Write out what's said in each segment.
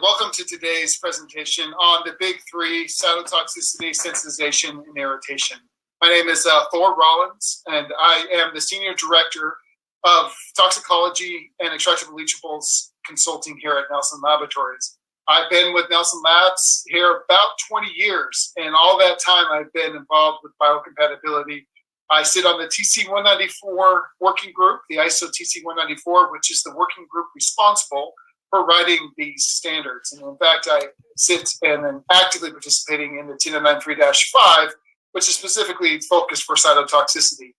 welcome to today's presentation on the big three: cytotoxicity, sensitization, and irritation. My name is Thor Rollins, and I am the Senior Director of Toxicology and Extractable Leachables Consulting here at Nelson Laboratories. I've been with Nelson Labs here about 20 years, and all that time I've been involved with biocompatibility. I sit on the TC194 working group, the ISO TC194, which is the working group responsible for writing these standards. And in fact, I sit and am actively participating in the 1093-5, which is specifically focused for cytotoxicity.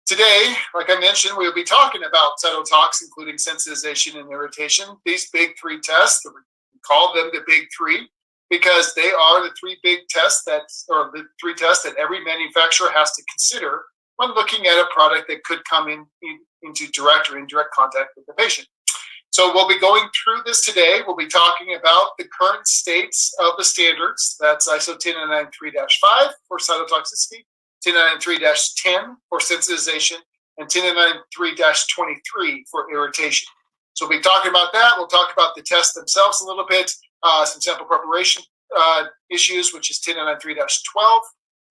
Today, like I mentioned, we'll be talking about cytotox, including sensitization and irritation. These big three tests, we call them the big three, because they are the three tests that every manufacturer has to consider when looking at a product that could come into direct or indirect contact with the patient. So we'll be going through this today. We'll be talking about the current states of the standards. That's ISO 1093-5 for cytotoxicity, 1093-10 for sensitization, and 1093-23 for irritation. So we'll be talking about that. We'll talk about the tests themselves a little bit, some sample preparation issues, which is 1093-12.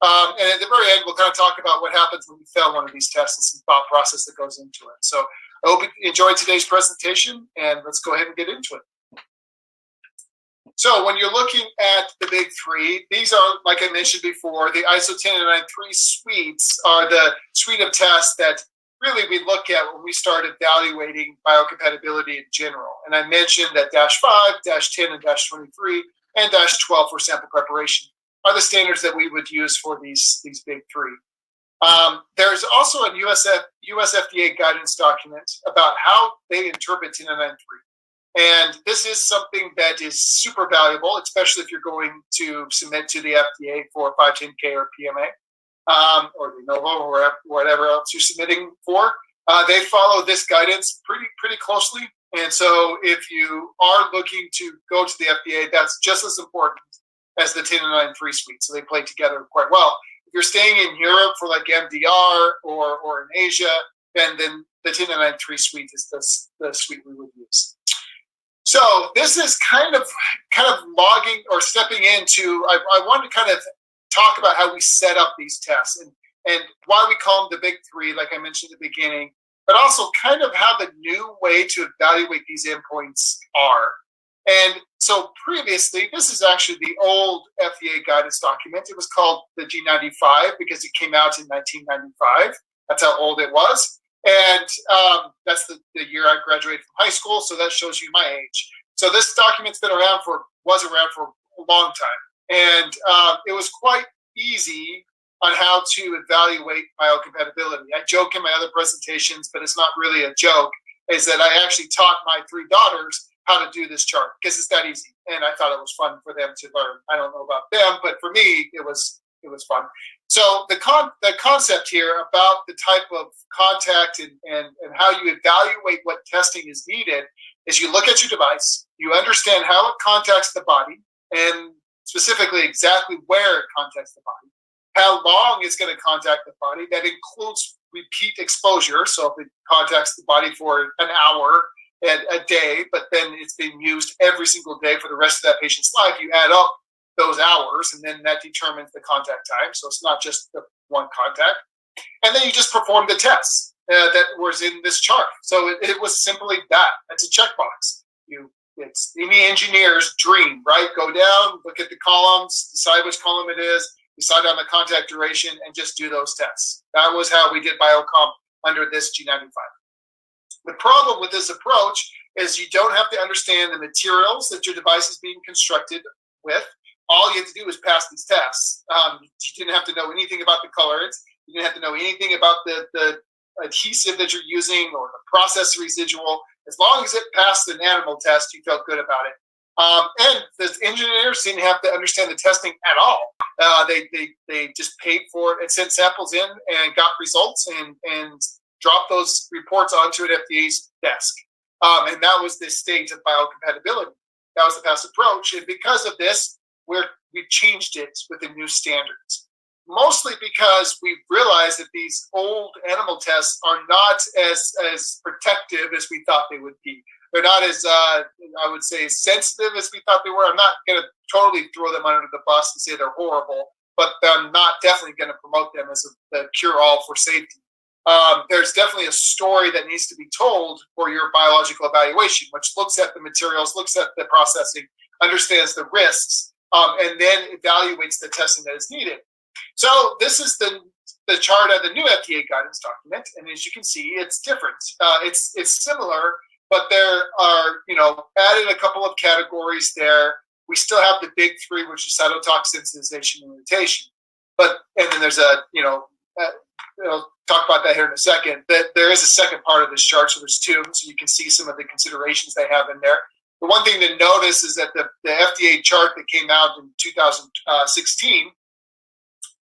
And at the very end, we'll kind of talk about what happens when you fail one of these tests and some thought process that goes into it. So I hope you enjoyed today's presentation, and let's go ahead and get into it. So when you're looking at the big three, these are, like I mentioned before, the ISO 1093 suites are the suite of tests that really we look at when we start evaluating biocompatibility in general. And I mentioned that -5, -10, and -23, and -12 for sample preparation are the standards that we would use for these big three. There's also a US FDA guidance document about how they interpret 1093. And this is something that is super valuable, especially if you're going to submit to the FDA for 510K or PMA, or de novo, or whatever else you're submitting for. They follow this guidance pretty closely. And so if you are looking to go to the FDA, that's just as important as the 1093 suite. So they play together quite well. If you're staying in Europe for like MDR or in Asia, then the 1093 suite is the suite we would use. So this is kind of logging or stepping into, I want to kind of talk about how we set up these tests and why we call them the big three, like I mentioned at the beginning, but also kind of how the new way to evaluate these endpoints are. And so previously, this is actually the old FDA guidance document. It was called the G95 because it came out in 1995. That's how old it was. And that's the year I graduated from high school, so that shows you my age. So this document's was around for a long time. And it was quite easy on how to evaluate biocompatibility. I joke in my other presentations, but it's not really a joke, is that I actually taught my 3 daughters how to do this chart because it's that easy, and I thought it was fun for them to learn. I don't know about them, but for me, it was fun. So the concept here about the type of contact and how you evaluate what testing is needed is you look at your device, you understand how it contacts the body, and specifically exactly where it contacts the body, how long it's going to contact the body. That includes repeat exposure. So if it contacts the body for an hour a day, but then it's being used every single day for the rest of that patient's life, you add up those hours, and then that determines the contact time. So it's not just the one contact. And then you just perform the tests that was in this chart. So it was simply that. It's a checkbox. It's any engineer's dream, right? Go down, look at the columns, decide which column it is, decide on the contact duration, and just do those tests. That was how we did biocomp under this G95. The problem with this approach is you don't have to understand the materials that your device is being constructed with. All you have to do is pass these tests. You didn't have to know anything about the colorants. You didn't have to know anything about the adhesive that you're using or the process residual. As long as it passed an animal test, you felt good about it. And the engineers didn't have to understand the testing at all. They just paid for it and sent samples in and got results and dropped those reports onto an FDA's desk. And that was the state of biocompatibility. That was the past approach. And because of this, we changed it with the new standards. Mostly because we realized that these old animal tests are not as protective as we thought they would be. they're not as, I would say, sensitive as we thought they were. I'm not going to totally throw them under the bus and say they're horrible, but I'm not definitely going to promote them as a cure-all for safety. There's definitely a story that needs to be told for your biological evaluation, which looks at the materials, looks at the processing, understands the risks, and then evaluates the testing that is needed. So this is the chart of the new FDA guidance document, and as you can see, it's different. It's similar, but there are, added a couple of categories there. We still have the big three, which is cytotoxicity, sensitization, and irritation. And then there's I'll talk about that here in a second. There is a second part of this chart, so there's two, so you can see some of the considerations they have in there. The one thing to notice is that the FDA chart that came out in 2016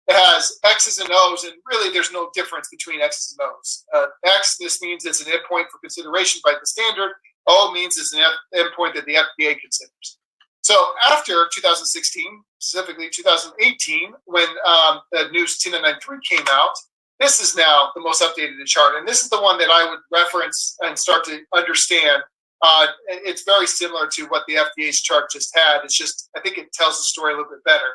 has X's and O's, and really there's no difference between X's and O's. X, this means it's an endpoint for consideration by the standard. O means it's an endpoint that the FDA considers. So after 2016, specifically 2018, when the new 10993 came out, this is now the most updated chart, and this is the one that I would reference and start to understand. It's very similar to what the FDA's chart just had. It's just, I think it tells the story a little bit better.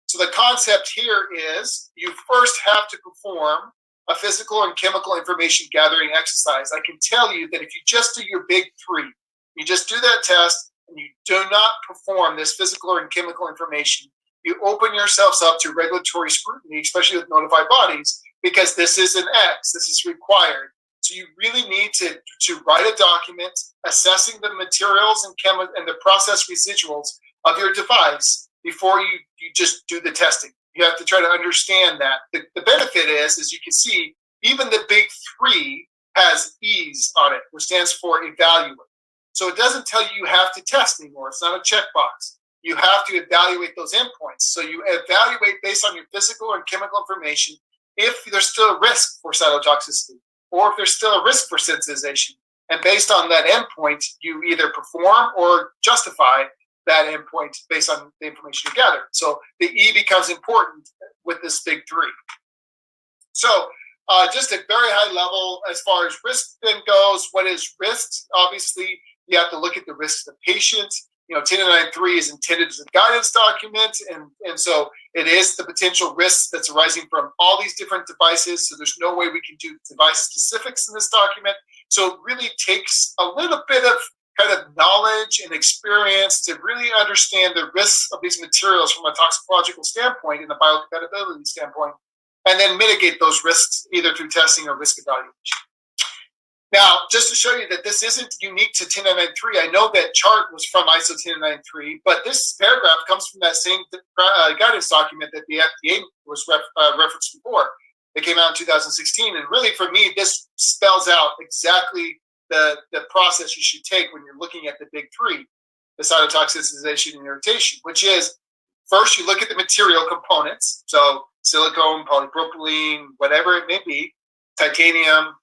So the concept here is you first have to perform a physical and chemical information gathering exercise. I can tell you that if you just do your big three, you just do that test and you do not perform this physical and chemical information, you open yourselves up to regulatory scrutiny, especially with notified bodies, because this is an X, this is required. So you really need to write a document assessing the materials and the process residuals of your device before you just do the testing. You have to try to understand that. The benefit is, as you can see, even the big three has E's on it, which stands for evaluate. So it doesn't tell you have to test anymore. It's not a checkbox. You have to evaluate those endpoints. So you evaluate based on your physical and chemical information if there's still a risk for cytotoxicity or if there's still a risk for sensitization. And based on that endpoint, you either perform or justify that endpoint based on the information you gather. So the E becomes important with this big three. So just at very high level, as far as risk then goes, what is risk? Obviously, you have to look at the risks of the patient. 10993 is intended as a guidance document, and so it is the potential risks that's arising from all these different devices. So there's no way we can do device specifics in this document. So it really takes a little bit of kind of knowledge and experience to really understand the risks of these materials from a toxicological standpoint and a biocompatibility standpoint, and then mitigate those risks either through testing or risk evaluation. Now, just to show you that this isn't unique to 10993, I know that chart was from ISO 10993, but this paragraph comes from that same guidance document that the FDA was referenced before. It came out in 2016, and really for me, this spells out exactly the process you should take when you're looking at the big three, the cytotoxicity, and irritation, which is first you look at the material components, so silicone, polypropylene, whatever it may be, titanium.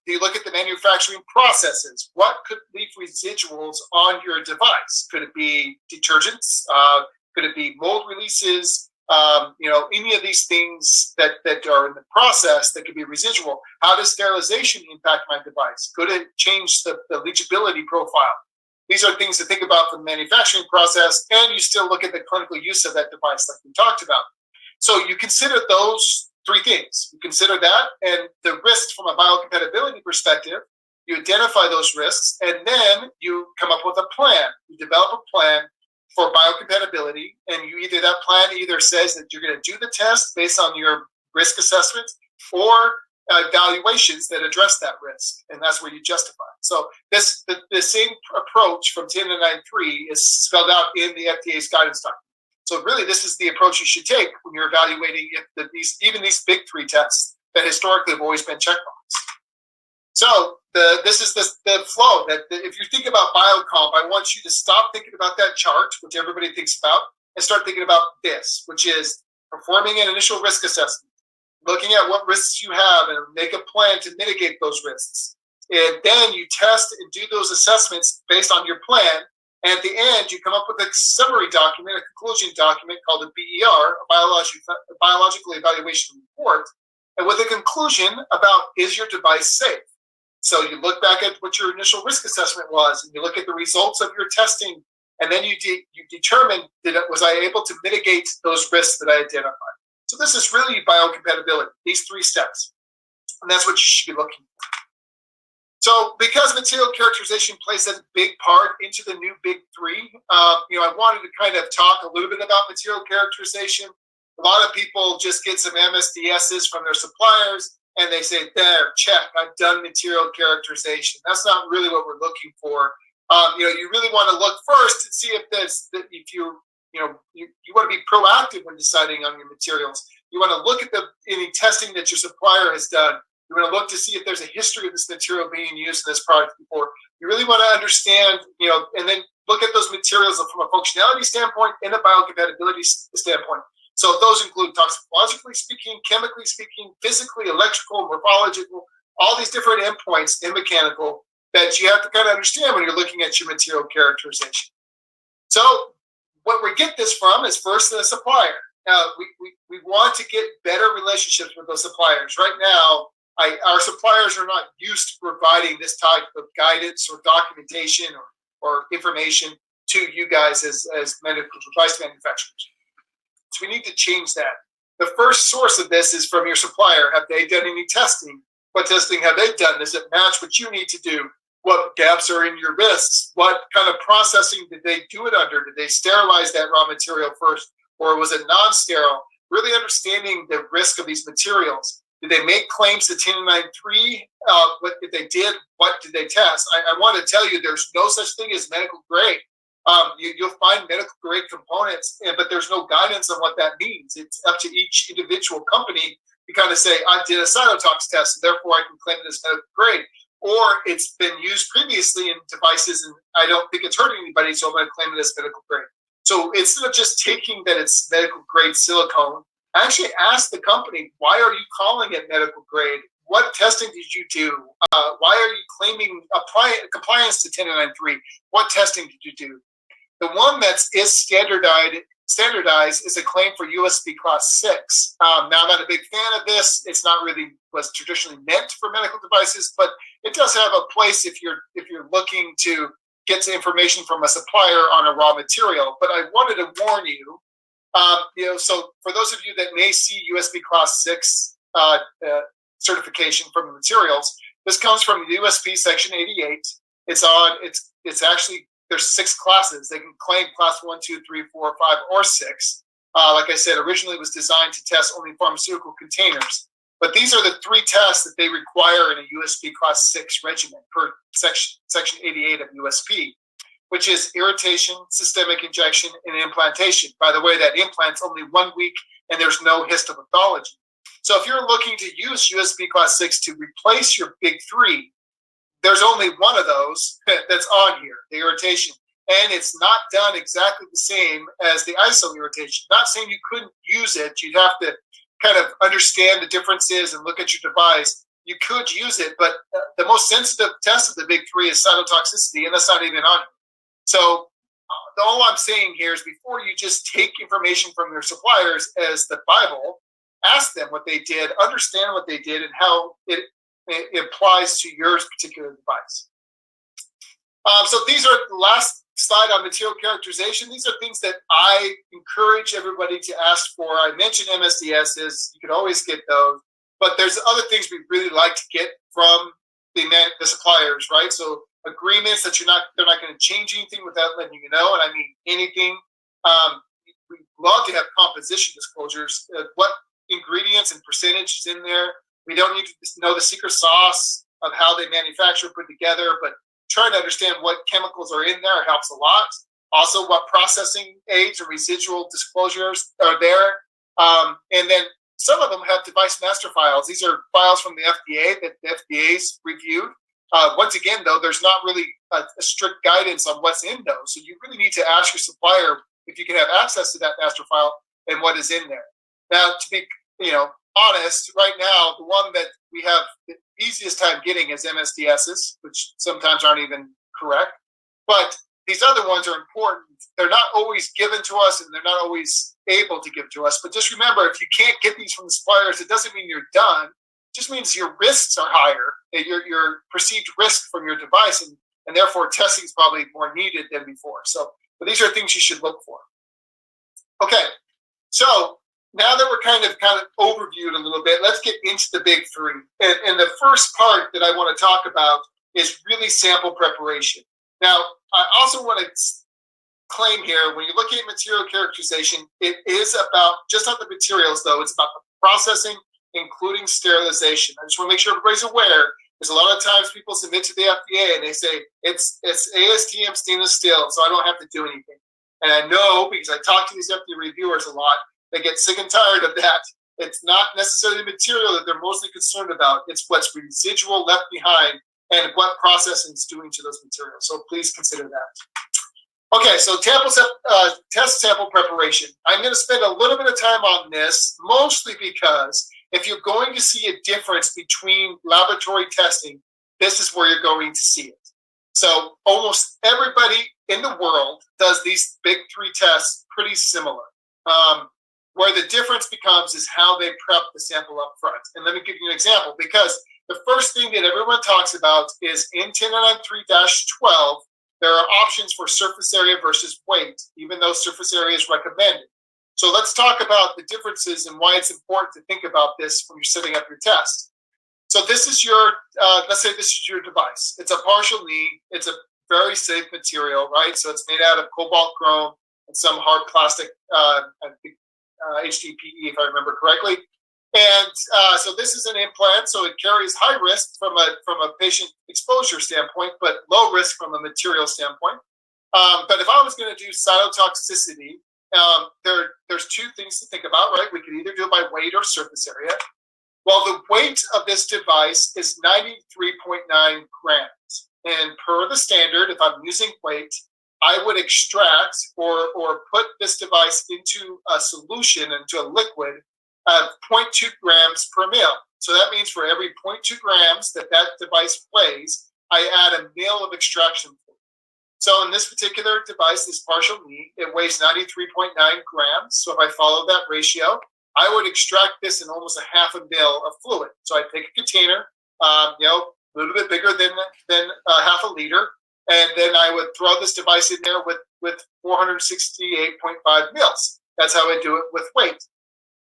You look at the manufacturing processes. What could leave residuals on your device? Could it be detergents? Could it be mold releases? Any of these things that are in the process that could be residual. How does sterilization impact my device? Could it change the leachability profile? These are things to think about from the manufacturing process, and you still look at the clinical use of that device like we talked about. So you consider those three things. You consider that and the risks from a biocompatibility perspective. You identify those risks, and then you come up with a plan. You develop a plan for biocompatibility, and that plan either says that you're going to do the test based on your risk assessment or evaluations that address that risk, and that's where you justify. So the same approach from 10993 is spelled out in the FDA's guidance document. So really, this is the approach you should take when you're evaluating even these big three tests that historically have always been checkbox. So this is the flow. That if you think about biocomp, I want you to stop thinking about that chart, which everybody thinks about, and start thinking about this, which is performing an initial risk assessment, looking at what risks you have, and make a plan to mitigate those risks. And then you test and do those assessments based on your plan. And at the end, you come up with a summary document, a conclusion document called a BER, a biological evaluation report, and with a conclusion about, is your device safe? So you look back at what your initial risk assessment was, and you look at the results of your testing, and then you determine, was I able to mitigate those risks that I identified? So this is really biocompatibility, these 3 steps. And that's what you should be looking for. So because material characterization plays a big part into the new big 3, I wanted to kind of talk a little bit about material characterization. A lot of people just get some MSDSs from their suppliers, and they say, there, check, I've done material characterization. That's not really what we're looking for. You really want to look first and see if you want to be proactive when deciding on your materials. You want to look at any testing that your supplier has done. You want to look to see if there's a history of this material being used in this product before. You really want to understand, and then look at those materials from a functionality standpoint and a biocompatibility standpoint. So those include toxicologically speaking, chemically speaking, physically, electrical, morphological, all these different endpoints in mechanical that you have to kind of understand when you're looking at your material characterization. So what we get this from is first the supplier. Now, we want to get better relationships with those suppliers. Right now, our suppliers are not used to providing this type of guidance or documentation or information to you guys as medical device manufacturers. So we need to change that. The first source of this is from your supplier. Have they done any testing? What testing have they done? Does it match what you need to do? What gaps are in your risks? What kind of processing did they do it under? Did they sterilize that raw material first, or was it non-sterile? Really understanding the risk of these materials. Did they make claims to 1093? If they did, what did they test? I want to tell you, there's no such thing as medical grade. You'll find medical grade components, but there's no guidance on what that means. It's up to each individual company to kind of say, I did a cytotox test, so therefore I can claim it as medical grade. Or it's been used previously in devices, and I don't think it's hurting anybody, so I'm going to claim it as medical grade. So instead of just taking that it's medical grade silicone, actually ask the company, why are you calling it medical grade? What testing did you do? Why are you claiming compliance to 1093? What testing did you do? The one that is standardized is a claim for USB Class 6. Now, I'm not a big fan of this. It's not really was traditionally meant for medical devices, but it does have a place if you're looking to get information from a supplier on a raw material. But I wanted to warn you, so for those of you that may see USB Class 6 certification from the materials, this comes from USP Section 88. It's actually, there's 6 classes. They can claim class 1, 2, 3, 4, 5, or 6. Like I said, originally it was designed to test only pharmaceutical containers. But these are the 3 tests that they require in a USB class 6 regimen per section 88 of USP, which is irritation, systemic injection, and implantation. By the way, that implant's only 1 week and there's no histopathology. So if you're looking to use USB class 6 to replace your big 3, there's only one of those that's on here, the irritation. And it's not done exactly the same as the ISO irritation. Not saying you couldn't use it. You'd have to kind of understand the differences and look at your device. You could use it, but the most sensitive test of the big 3 is cytotoxicity, and that's not even on it. So all I'm saying here is before you just take information from your suppliers as the Bible, ask them what they did, understand what they did, and how it applies to your particular device. So these are the last slide on material characterization. These are things that I encourage everybody to ask for. I mentioned MSDSs. You can always get those. But there's other things we really like to get from the suppliers, right? So agreements that they're not going to change anything without letting you know, and I mean anything. We love to have composition disclosures. What ingredients and percentage is in there. We don't need to know the secret sauce of how they manufacture, put together, but trying to understand what chemicals are in there helps a lot. Also, what processing aids or residual disclosures are there. And then some of them have device master files. These are files from the FDA that the FDA's reviewed. Once again, though, there's not really a strict guidance on what's in those. So you really need to ask your supplier if you can have access to that master file and what is in there. Now, to be honest, right now, the one that we have the easiest time getting is MSDSs, which sometimes aren't even correct. But these other ones are important. They're not always given to us, and they're not always able to give to us. But just remember, if you can't get these from the suppliers, it doesn't mean you're done. just means your risks are higher, your perceived risk from your device, and therefore testing is probably more needed than before. So, but these are things you should look for. Okay, so now that we're kind of overviewed a little bit, let's get into the big three. And the first part that I want to talk about is really sample preparation. Now, I also want to claim here, when you're looking at material characterization, it is about, just not the materials though, it's about the processing, including sterilization. I just want to make sure everybody's aware, because a lot of times people submit to the FDA and they say, it's ASTM stainless steel, so I don't have to do anything. And I know, because I talk to these FDA reviewers a lot, they get sick and tired of that. It's not necessarily the material that they're mostly concerned about. It's what's residual left behind and what processing is doing to those materials. So please consider that. Okay, so test sample preparation. I'm going to spend a little bit of time on this, mostly because if you're going to see a difference between laboratory testing, this is where you're going to see it. So almost everybody in the world does these big three tests pretty similar. Where the difference becomes is how they prep the sample up front. And let me give you an example, because the first thing that everyone talks about is in 1093-12, there are options for surface area versus weight, even though surface area is recommended. So let's talk about the differences and why it's important to think about this when you're setting up your test. So this is your, let's say this is your device. It's a partial knee. It's a very safe material, right? So it's made out of cobalt chrome and some hard plastic, I think, HDPE, if I remember correctly. And so this is an implant, so it carries high risk from a patient exposure standpoint, but low risk from a material standpoint. But if I was going to do cytotoxicity, there's two things to think about, right? We could either do it by weight or surface area. Well, the weight of this device is 93.9 grams. And per the standard, if I'm using weight, I would extract or put this device into a solution, into a liquid, of 0.2 grams per mil. So that means for every 0.2 grams that device weighs, I add a mil of extraction fluid. So in this particular device, this partial knee, it weighs 93.9 grams. So if I follow that ratio, I would extract this in almost a half a mil of fluid. So I take a container, a little bit bigger than half a liter, and then I would throw this device in there with 468.5 mils. That's how I do it with weight.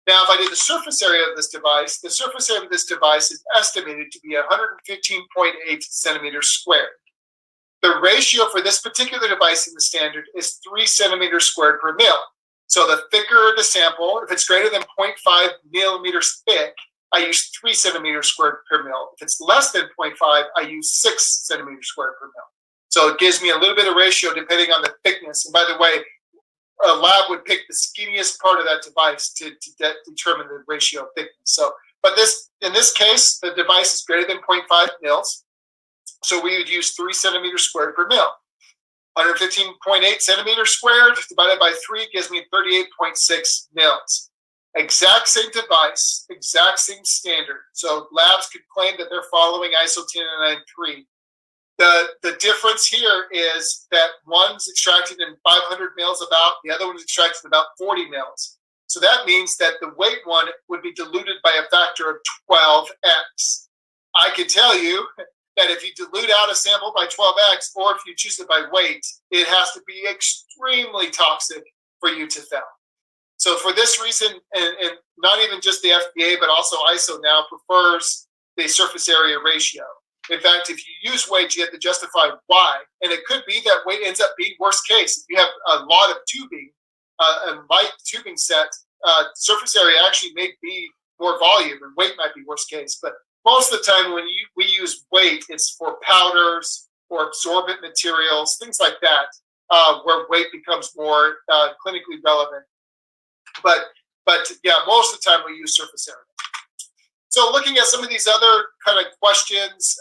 Now, if I did the surface area of this device, the surface area of this device is estimated to be 115.8 centimeters squared. The ratio for this particular device in the standard is 3 centimeters squared per mil. So the thicker the sample, if it's greater than 0.5 millimeters thick, I use 3 centimeters squared per mil. If it's less than 0.5, I use 6 centimeters squared per mil. So it gives me a little bit of ratio depending on the thickness. And by the way, a lab would pick the skinniest part of that device to determine the ratio of thickness. So, but in this case, the device is greater than 0.5 mils. So we would use 3 centimeters squared per mil. 115.8 centimeters squared divided by 3 gives me 38.6 mils. Exact same device, exact same standard. So labs could claim that they're following ISO 10993. The difference here is that one's extracted in 500 mils about, the other one's extracted in about 40 mils. So that means that the weight one would be diluted by a factor of 12x. I can tell you that if you dilute out a sample by 12x, or if you choose it by weight, it has to be extremely toxic for you to fail. So for this reason, and not even just the FDA, but also ISO now prefers the surface area ratio. In fact, if you use weight, you have to justify why. And it could be that weight ends up being worst case. If you have a lot of tubing, a light tubing set, surface area actually may be more volume, and weight might be worst case. But most of the time when we use weight, it's for powders or absorbent materials, things like that, where weight becomes more clinically relevant. But yeah, most of the time we use surface area. So looking at some of these other kind of questions,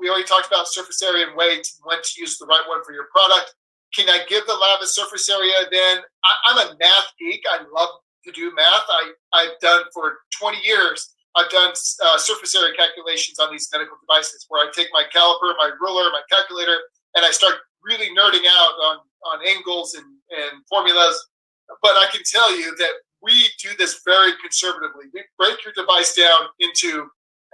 we already talked about surface area and weight, and when to use the right one for your product. Can I give the lab a surface area? Then I'm a math geek. I love to do math. I've done for 20 years, I've done surface area calculations on these medical devices where I take my caliper, my ruler, my calculator, and I start really nerding out on angles and formulas. But I can tell you that we do this very conservatively. We break your device down into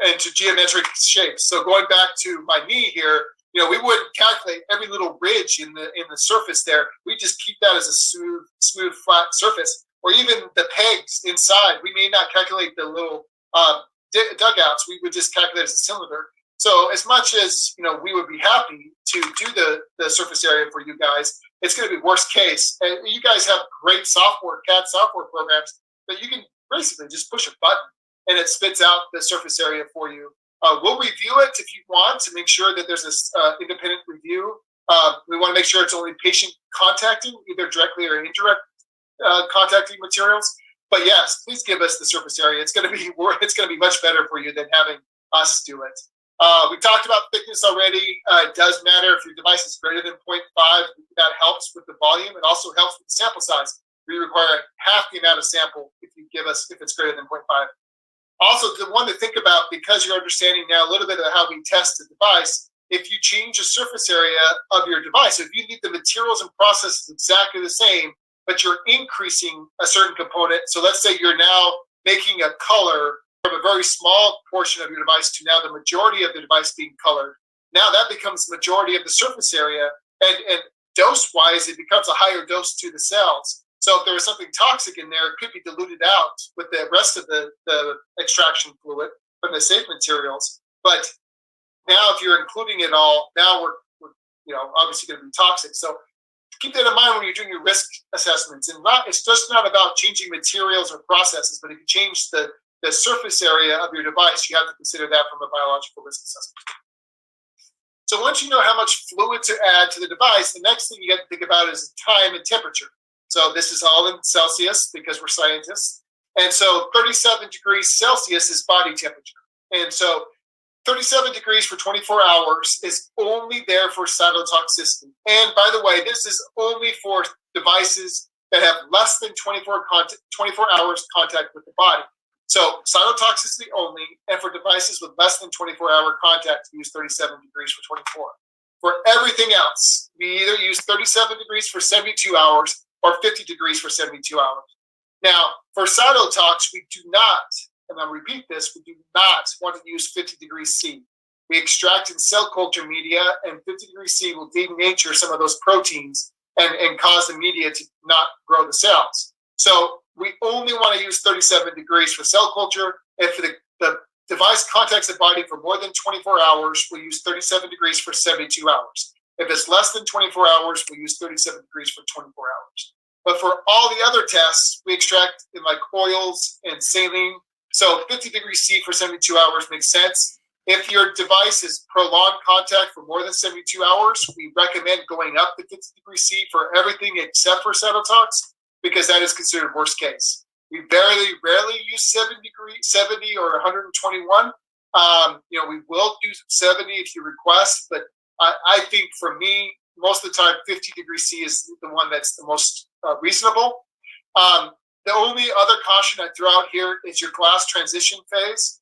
into geometric shapes. So going back to my knee here, we wouldn't calculate every little ridge in the surface there. We just keep that as a smooth, flat surface. Or even the pegs inside, we may not calculate the little dugouts. We would just calculate as a cylinder. So as much as we would be happy to do the surface area for you guys, it's going to be worst case. And you guys have great CAD software programs, but you can basically just push a button and it spits out the surface area for you. We'll review it if you want to make sure that there's this independent review. We want to make sure it's only patient contacting, either directly or indirect contacting materials. But yes, please give us the surface area. It's going to be much better for you than having us do it. We talked about thickness already. It does matter if your device is greater than 0.5. That helps with the volume. It also helps with the sample size. We require half the amount of sample if it's greater than 0.5. Also, the one to think about, because you're understanding now a little bit of how we test the device, if you change the surface area of your device, so if you need the materials and processes exactly the same, but you're increasing a certain component, so let's say you're now making a color from a very small portion of your device to now the majority of the device being colored, now that becomes the majority of the surface area, and dose-wise, it becomes a higher dose to the cells. So if there was something toxic in there, it could be diluted out with the rest of the extraction fluid from the safe materials. But now if you're including it all, now we're obviously going to be toxic. So keep that in mind when you're doing your risk assessments. And it's just not about changing materials or processes, but if you change the surface area of your device, you have to consider that from a biological risk assessment. So once you know how much fluid to add to the device, the next thing you have to think about is time and temperature. So this is all in Celsius because we're scientists. And so 37 degrees Celsius is body temperature. And so 37 degrees for 24 hours is only there for cytotoxicity. And by the way, this is only for devices that have less than 24 hours contact with the body. So cytotoxicity only, and for devices with less than 24-hour contact, we use 37 degrees for 24. For everything else, we either use 37 degrees for 72 hours or 50 degrees for 72 hours. Now, for cytotox, we do not, and I'll repeat this, we do not want to use 50 degrees C. We extract in cell culture media, and 50 degrees C will denature some of those proteins and cause the media to not grow the cells. So we only want to use 37 degrees for cell culture. If the device contacts the body for more than 24 hours, we'll use 37 degrees for 72 hours. If it's less than 24 hours, we'll use 37 degrees for 24 hours. But for all the other tests, we extract in like oils and saline. So 50 degrees C for 72 hours makes sense. If your device is prolonged contact for more than 72 hours, we recommend going up to 50 degrees C for everything except for cytotox, because that is considered worst case. We rarely use 70 or 121. We will do 70 if you request, but I think for me, most of the time, 50 degrees C is the one that's the most reasonable. The only other caution I throw out here is your glass transition phase.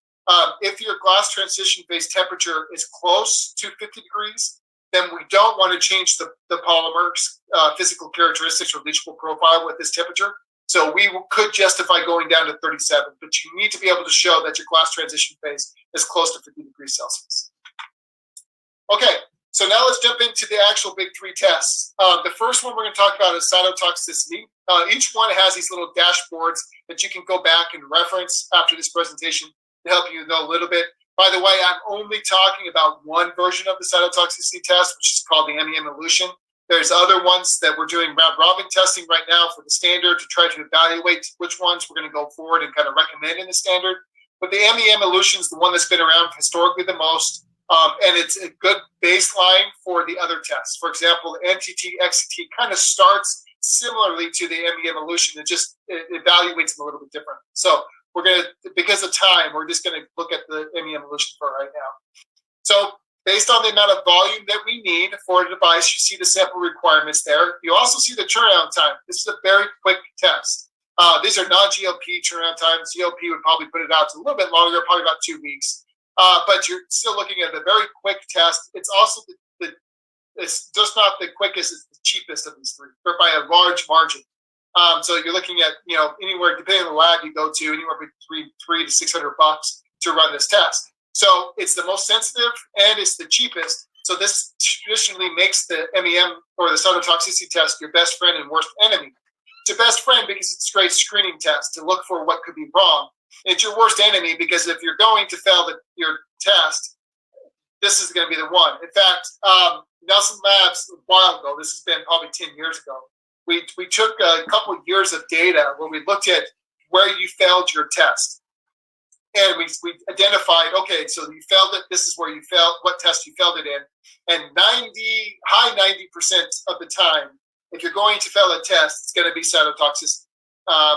If your glass transition phase temperature is close to 50 degrees, then we don't want to change the polymer's physical characteristics or leachable profile with this temperature. So we could justify going down to 37, but you need to be able to show that your glass transition phase is close to 50 degrees Celsius. Okay, so now let's jump into the actual big three tests. The first one we're going to talk about is cytotoxicity. Each one has these little dashboards that you can go back and reference after this presentation to help you know a little bit. By the way, I'm only talking about one version of the cytotoxicity test, which is called the MEM elution. There's other ones that we're doing round-robin testing right now for the standard to try to evaluate which ones we're going to go forward and kind of recommend in the standard. But the MEM elution is the one that's been around historically the most, and it's a good baseline for the other tests. For example, NTT, XCT kind of starts similarly to the MEM elution. It just evaluates them a little bit different. So we're going to, because of time, we're just going to look at the MEM elution for right now. So based on the amount of volume that we need for a device, you see the sample requirements there. You also see the turnaround time. This is a very quick test. These are non-GLP turnaround times. GLP would probably put it out to a little bit longer, probably about 2 weeks. But you're still looking at a very quick test. It's also it's just not the quickest, it's the cheapest of these three, but by a large margin. So you're looking at, anywhere, depending on the lab you go to, anywhere between $300 to $600 to run this test. So it's the most sensitive and it's the cheapest. So this traditionally makes the MEM or the cytotoxicity test your best friend and worst enemy. It's your best friend because it's a great screening test to look for what could be wrong. It's your worst enemy because if you're going to fail your test, this is going to be the one. In fact, Nelson Labs, a while ago, this has been probably 10 years ago, we took a couple of years of data where we looked at where you failed your test. And we identified, okay, so you failed it, this is where you failed, what test you failed it in. And high 90% of the time, if you're going to fail a test, it's going to be cytotoxicity.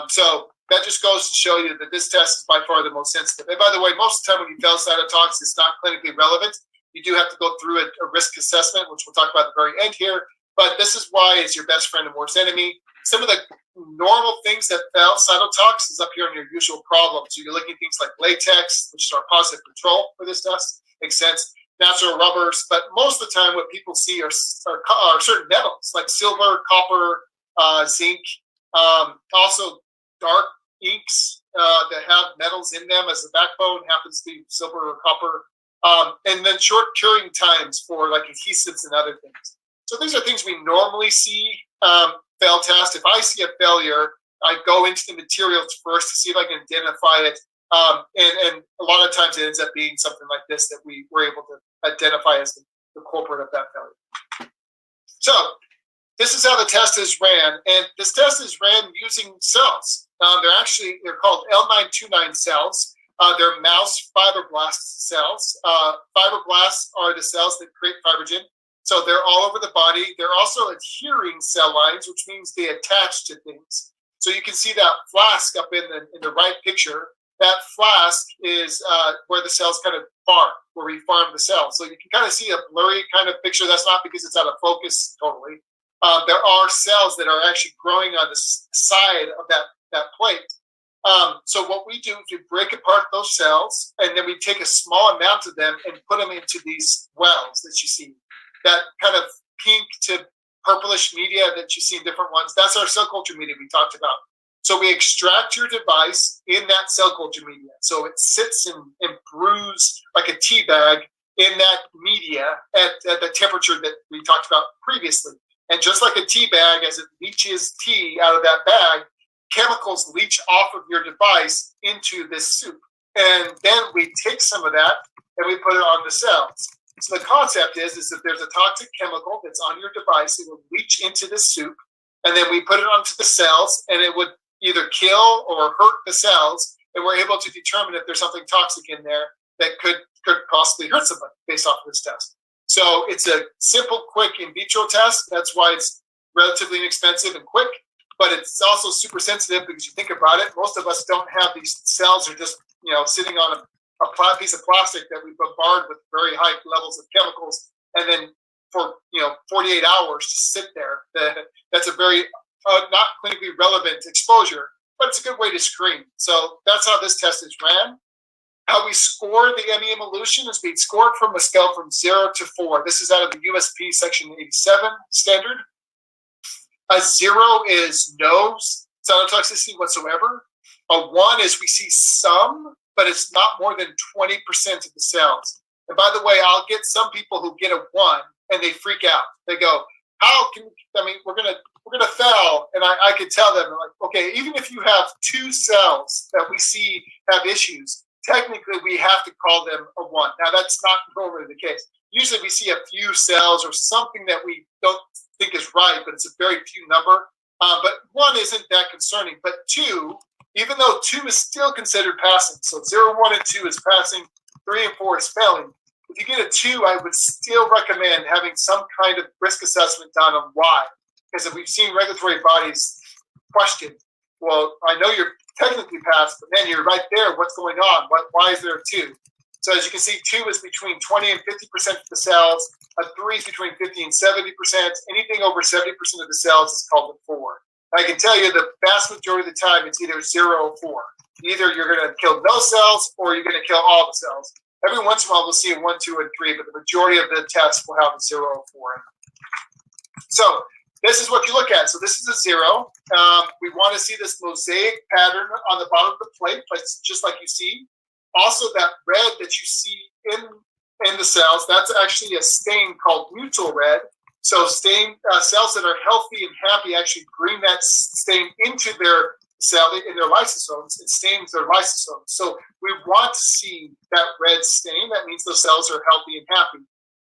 So that just goes to show you that this test is by far the most sensitive. And by the way, most of the time when you fail cytotox, it's not clinically relevant. You do have to go through a risk assessment, which we'll talk about at the very end here. But this is why it's your best friend and worst enemy. Some of the normal things that fail cytotox is up here on your usual problems. So you're looking at things like latex, which is our positive control for this test. Makes sense. Natural rubbers. But most of the time what people see are certain metals like silver, copper, zinc. Also dark inks that have metals in them as the backbone happens to be silver or copper. And then short curing times for like adhesives and other things. So these are things we normally see fail test. If I see a failure, I go into the materials first to see if I can identify it. And a lot of times it ends up being something like this that we were able to identify as the culprit of that failure. So this is how the test is ran. And this test is ran using cells. They're called L929 cells. They're mouse fibroblast cells. Fibroblasts are the cells that create fibrogen. So they're all over the body. They're also adhering cell lines, which means they attach to things. So you can see that flask up in the right picture. That flask is where the cells kind of farm, where we farm the cells. So you can kind of see a blurry kind of picture. That's not because it's out of focus totally. There are cells that are actually growing on the side of that plate. So what we do is we break apart those cells, and then we take a small amount of them and put them into these wells that you see. That kind of pink to purplish media that you see in different ones, that's our cell culture media we talked about. So we extract your device in that cell culture media. So it sits and brews like a tea bag in that media at the temperature that we talked about previously. And just like a tea bag, as it leaches tea out of that bag, chemicals leach off of your device into this soup. And then we take some of that and we put it on the cells. So the concept is if there's a toxic chemical that's on your device, it will leach into the soup, and then we put it onto the cells, and it would either kill or hurt the cells, and we're able to determine if there's something toxic in there that could possibly hurt somebody based off of this test. So it's a simple, quick in vitro test. That's why it's relatively inexpensive and quick, but it's also super sensitive because you think about it, most of us don't have these cells are just sitting on a piece of plastic that we bombard with very high levels of chemicals, and then for 48 hours to sit there. That's a very not clinically relevant exposure, but it's a good way to screen. So that's how this test is ran. How we score the MEM elution is we score it from a scale from 0 to 4. This is out of the USP Section 87 standard. A 0 is no cytotoxicity whatsoever. A 1 is we see some, but it's not more than 20% of the cells. And by the way, I'll get some people who get a 1 and they freak out. They go, we're gonna fail. And I could tell them, like, okay, even if you have 2 cells that we see have issues, technically we have to call them a 1. Now that's not normally the case. Usually we see a few cells or something that we don't think is right, but it's a very few number. But 1 isn't that concerning, but 2, even though 2 is still considered passing, so 0, 1, and 2 is passing, 3 and 4 is failing. If you get a 2, I would still recommend having some kind of risk assessment done on why. Because if we've seen regulatory bodies question, well, I know you're technically passed, but then you're right there. What's going on? Why is there a 2? So as you can see, 2 is between 20 and 50% of the cells. A 3 is between 50 and 70%. Anything over 70% of the cells is called a 4. I can tell you the vast majority of the time it's either 0 or 4. Either you're going to kill no cells or you're going to kill all the cells. Every once in a while we'll see a 1, 2, and 3, but the majority of the tests will have a 0 or 4 in them. So this is what you look at. So this is a 0. We want to see this mosaic pattern on the bottom of the plate, but it's just like you see. Also, that red that you see in the cells, that's actually a stain called neutral red. So cells that are healthy and happy actually bring that stain into their cell, in their lysosomes. It stains their lysosomes. So we want to see that red stain. That means those cells are healthy and happy.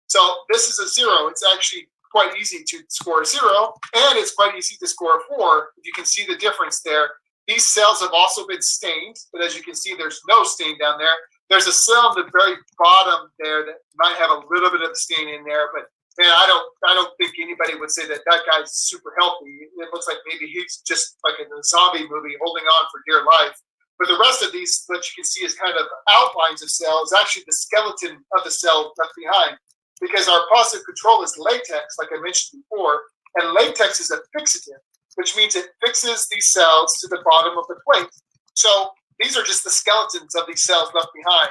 So this is a 0. It's actually quite easy to score a 0, and it's quite easy to score a 4. If you can see the difference there. These cells have also been stained, but as you can see, there's no stain down there. There's a cell on the very bottom there that might have a little bit of stain in there, but man, I don't think anybody would say that guy's super healthy. It looks like maybe he's just like in a zombie movie holding on for dear life. But the rest of these that you can see is kind of outlines of cells, actually the skeleton of the cell left behind. Because our positive control is latex, like I mentioned before, and latex is a fixative, which means it fixes these cells to the bottom of the plate. So these are just the skeletons of these cells left behind.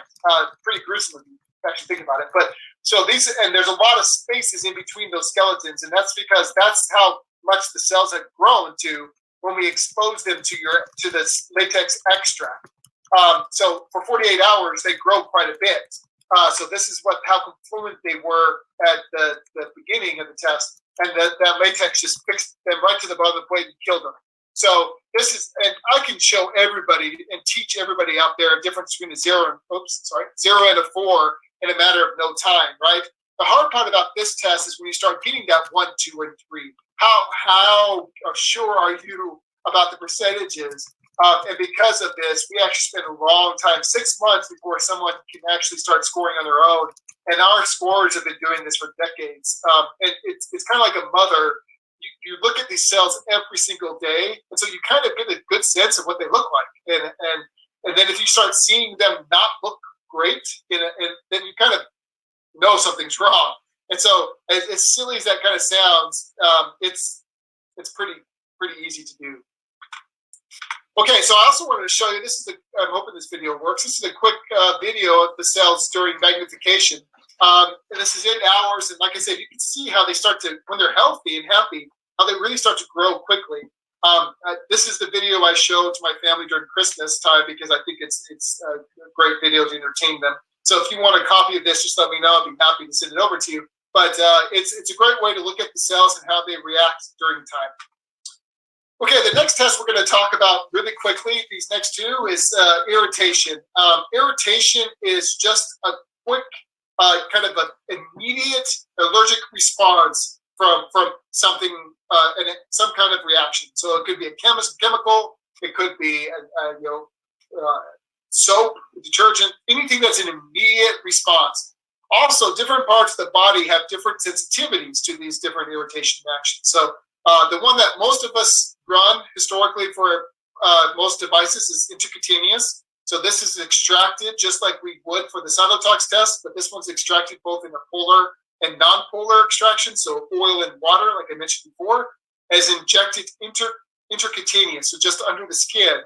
Pretty gruesome if you actually think about it. But so these, and there's a lot of spaces in between those skeletons, and that's because that's how much the cells have grown to when we expose them to this latex extract. So for 48 hours, they grow quite a bit. So this is how confluent they were at the beginning of the test, and that latex just fixed them right to the bottom of the plate and killed them. So this is, and I can show everybody and teach everybody out there a difference between a 0 and a 4 in a matter of no time, right? The hard part about this test is when you start getting that 1, 2, and 3. How sure are you about the percentages? And because of this, we actually spend a long time, 6 months before someone can actually start scoring on their own. And our scorers have been doing this for decades. And it's kind of like a mother. You look at these cells every single day, and so you kind of get a good sense of what they look like. And then if you start seeing them not look great, then you kind of know something's wrong. And so, as silly as that kind of sounds, it's pretty easy to do. Okay, so I also wanted to show you, I'm hoping this video works. This is a quick video of the cells during magnification. And this is 8 hours, and like I said, you can see how they start to, when they're healthy and happy, how they really start to grow quickly. This is the video I showed to my family during Christmas time because I think it's a great video to entertain them. So if you want a copy of this, just let me know. I'd be happy to send it over to you. But it's a great way to look at the cells and how they react during time. Okay, the next test we're going to talk about really quickly, these next two, is irritation. Irritation is just a quick, kind of an immediate allergic response from something, some kind of reaction. So it could be a chemical, it could be soap, detergent, anything that's an immediate response. Also, different parts of the body have different sensitivities to these different irritation actions. So the one that most of us run historically for most devices is intracutaneous. So this is extracted just like we would for the cytotox test, but this one's extracted both in a polar and non-polar extraction, so oil and water, like I mentioned before, as injected intracutaneous, so just under the skin,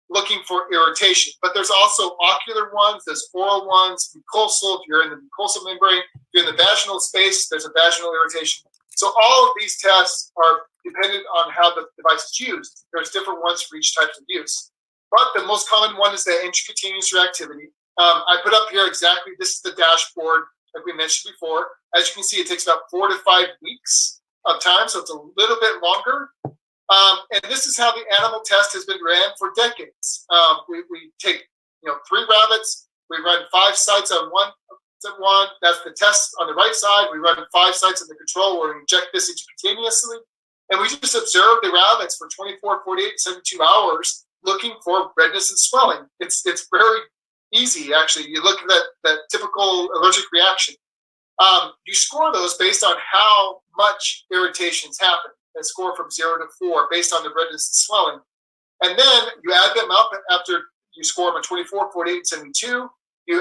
looking for irritation. But there's also ocular ones, there's oral ones, mucosal, if you're in the mucosal membrane, if you're in the vaginal space, there's a vaginal irritation. So all of these tests are dependent on how the device is used. There's different ones for each type of use. But the most common one is the intracutaneous reactivity. I put up here exactly, this is the dashboard, like we mentioned before. As you can see, it takes about 4 to 5 weeks of time, so it's a little bit longer. And this is how the animal test has been ran for decades. We take 3 rabbits, we run 5 sites on one, that's the test on the right side. We run 5 sites on the control where we inject this intracutaneously. And we just observe the rabbits for 24, 48, 72 hours looking for redness and swelling. It's very easy, actually. You look at that typical allergic reaction. You score those based on how much irritations happen. And score from 0 to 4 based on the redness and swelling. And then you add them up after you score them at 24, 48, 72.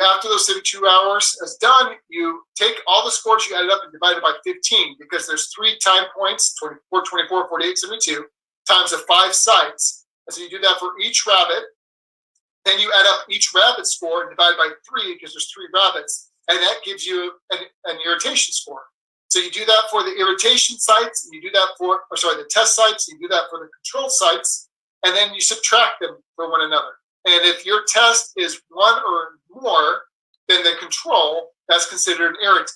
After those 72 hours is done, you take all the scores you added up and divide it by 15 because there's 3 time points, 24, 24, 48, 72, times the 5 sites. And so you do that for each rabbit. Then you add up each rabbit score and divide by 3 because there's 3 rabbits. And that gives you an irritation score. So you do that for the irritation sites, and you do that for, the test sites, you do that for the control sites, and then you subtract them from one another. And if your test is 1 or more than the control, that's considered an irritant.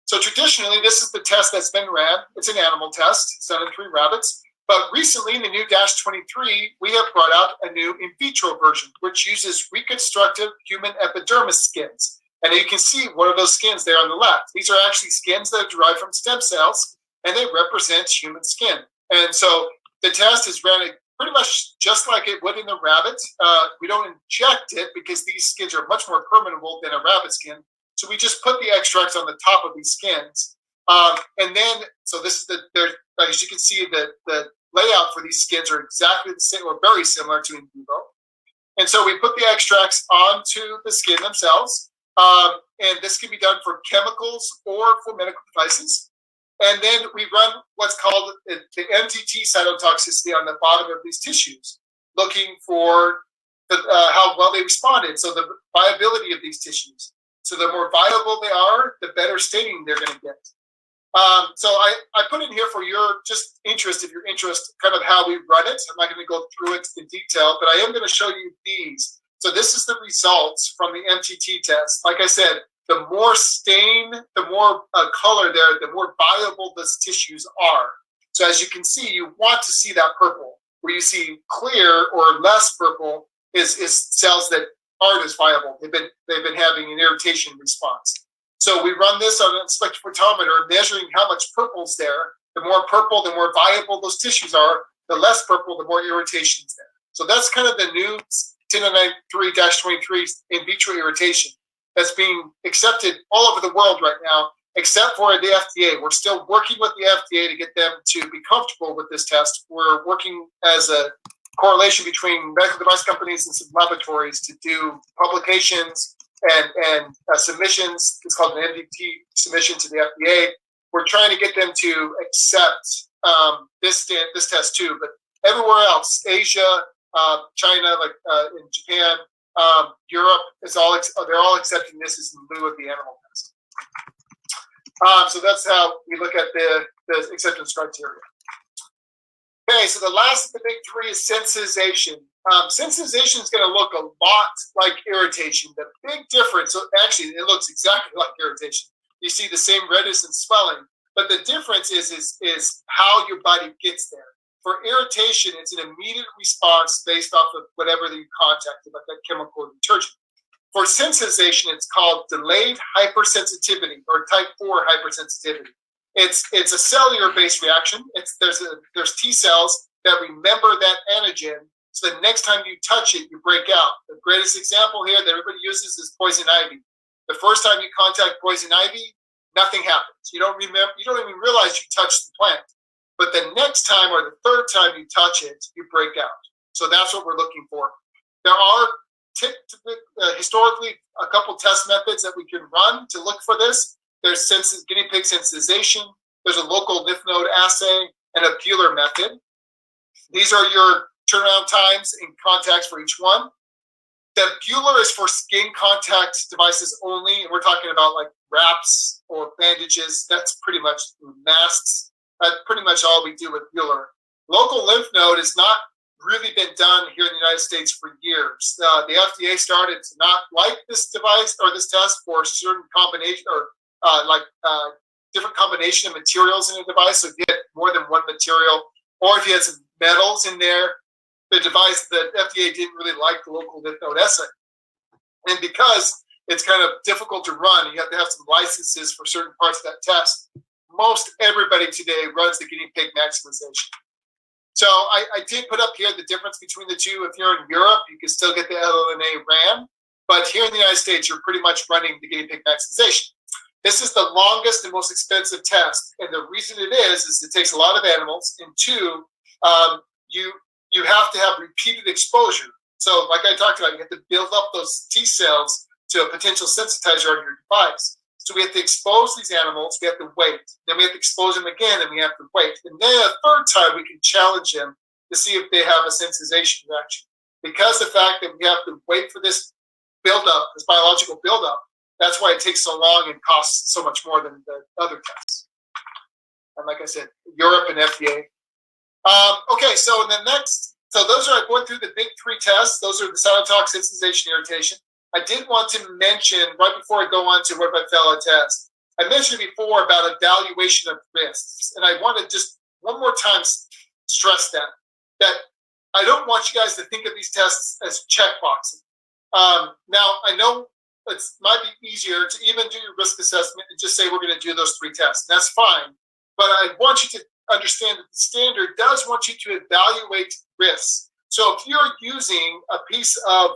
So traditionally, this is the test that's been ran. It's an animal test. It's done in 3 rabbits. But recently, in the new -23, we have brought out a new in vitro version, which uses reconstructive human epidermis skins. And you can see one of those skins there on the left. These are actually skins that are derived from stem cells, and they represent human skin. And so the test is ran pretty much just like it would in the rabbit. We don't inject it because these skins are much more permeable than a rabbit skin. So we just put the extracts on the top of these skins. And then, so this is as you can see, the layout for these skins are exactly the same or very similar to in vivo. And so we put the extracts onto the skin themselves. And this can be done for chemicals or for medical devices. And then we run what's called the MTT cytotoxicity on the bottom of these tissues, looking for how well they responded, so the viability of these tissues. So the more viable they are, the better staining they're going to get. So I put in here for your just interest, if you're interested, kind of how we run it. I'm not going to go through it in detail, but I am going to show you these. So this is the results from the MTT test. Like I said, the more stain, the more color there, the more viable those tissues are. So as you can see, you want to see that purple. Where you see clear or less purple is cells that aren't as viable. They've been having an irritation response. So we run this on a spectrophotometer, measuring how much purple's there. The more purple, the more viable those tissues are. The less purple, the more irritation is there. So that's kind of the new 1093-23 in vitro irritation that's being accepted all over the world right now, except for the FDA. We're still working with the FDA to get them to be comfortable with this test. We're working as a correlation between medical device companies and some laboratories to do publications and submissions. It's called an MDT submission to the FDA. We're trying to get them to accept this test too. But everywhere else, Asia, China, like in Japan, Europe, they're all accepting this as in lieu of the animal test. So that's how we look at the acceptance criteria. Okay, so the last of the big 3 is sensitization. Sensitization is going to look a lot like irritation. The big difference, so actually, it looks exactly like irritation. You see the same redness and swelling, but the difference is how your body gets there. For irritation, it's an immediate response based off of whatever you contacted, like that chemical detergent. For sensitization, it's called delayed hypersensitivity or type 4 hypersensitivity. It's a cellular-based reaction. There's T cells that remember that antigen, so the next time you touch it, you break out. The greatest example here that everybody uses is poison ivy. The first time you contact poison ivy, nothing happens. You don't remember. You don't even realize you touched the plant. But the next time or the third time you touch it, you break out. So that's what we're looking for. There are historically a couple test methods that we can run to look for this. There's guinea pig sensitization. There's a local lymph node assay and a Buehler method. These are your turnaround times and contacts for each one. The Buehler is for skin contact devices only. And we're talking about like wraps or bandages. That's pretty much masks. That's pretty much all we do with Buehler. Local lymph node has not really been done here in the United States for years. The FDA started to not like this device or this test for certain combination or different combination of materials in a device. So if you had more than one material, or if you had some metals in there, the FDA didn't really like the local lymph node assay. And because it's kind of difficult to run, you have to have some licenses for certain parts of that test. Most everybody today runs the guinea pig maximization. So I did put up here the difference between the two. If you're in Europe, you can still get the LLNA ran. But here in the United States, you're pretty much running the guinea pig maximization. This is the longest and most expensive test. And the reason it is it takes a lot of animals. And 2, you have to have repeated exposure. So like I talked about, you have to build up those T cells to a potential sensitizer on your device. So we have to expose these animals, we have to wait. Then we have to expose them again, and we have to wait. And then a third time, we can challenge them to see if they have a sensitization reaction. Because the fact that we have to wait for this buildup, this biological buildup, that's why it takes so long and costs so much more than the other tests. And like I said, Europe and FDA. Okay, so those are going through the big 3 tests. Those are the cytotoxicity, sensitization, irritation. I did want to mention, right before I go on to what if I fail a test, I mentioned before about evaluation of risks, and I want to just one more time stress that I don't want you guys to think of these tests as checkboxing. Now, I know it might be easier to even do your risk assessment and just say we're going to do those 3 tests. That's fine, but I want you to understand that the standard does want you to evaluate risks. So if you're using a piece of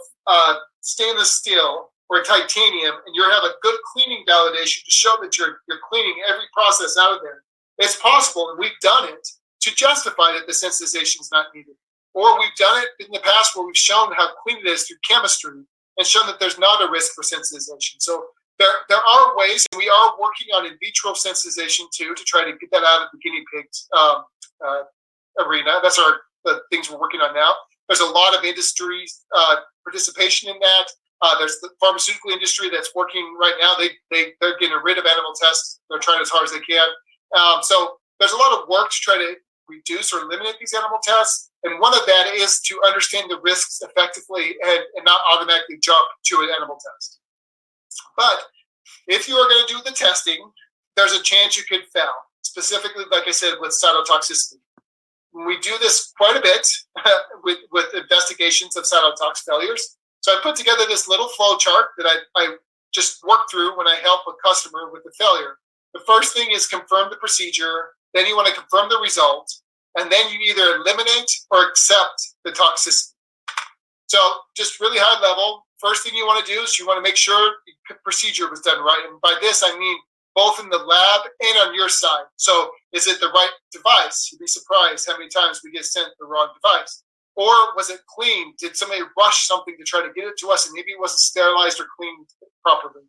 stainless steel or titanium and you have a good cleaning validation to show that you're cleaning every process out of there, it's possible, and we've done it, to justify that the sensitization is not needed. Or we've done it in the past where we've shown how clean it is through chemistry and shown that there's not a risk for sensitization. So there are ways, and we are working on in vitro sensitization too to try to get that out of the guinea pig arena. That's the things we're working on now. There's a lot of industry participation in that. There's the pharmaceutical industry that's working right now. They're getting rid of animal tests. They're trying as hard as they can. So there's a lot of work to try to reduce or eliminate these animal tests. And one of that is to understand the risks effectively and not automatically jump to an animal test. But if you are going to do the testing, there's a chance you could fail, specifically, like I said, with cytotoxicity. We do this quite a bit with investigations of cytotox failures. So I put together this little flow chart that I just work through when I help a customer with the failure. The first thing is confirm the procedure. Then you want to confirm the result. And then you either eliminate or accept the toxicity. So just really high level, first thing you want to do is you want to make sure the procedure was done right. And by this, I mean both in the lab and on your side. So is it the right device? You'd be surprised how many times we get sent the wrong device. Or was it clean? Did somebody rush something to try to get it to us and maybe it wasn't sterilized or cleaned properly?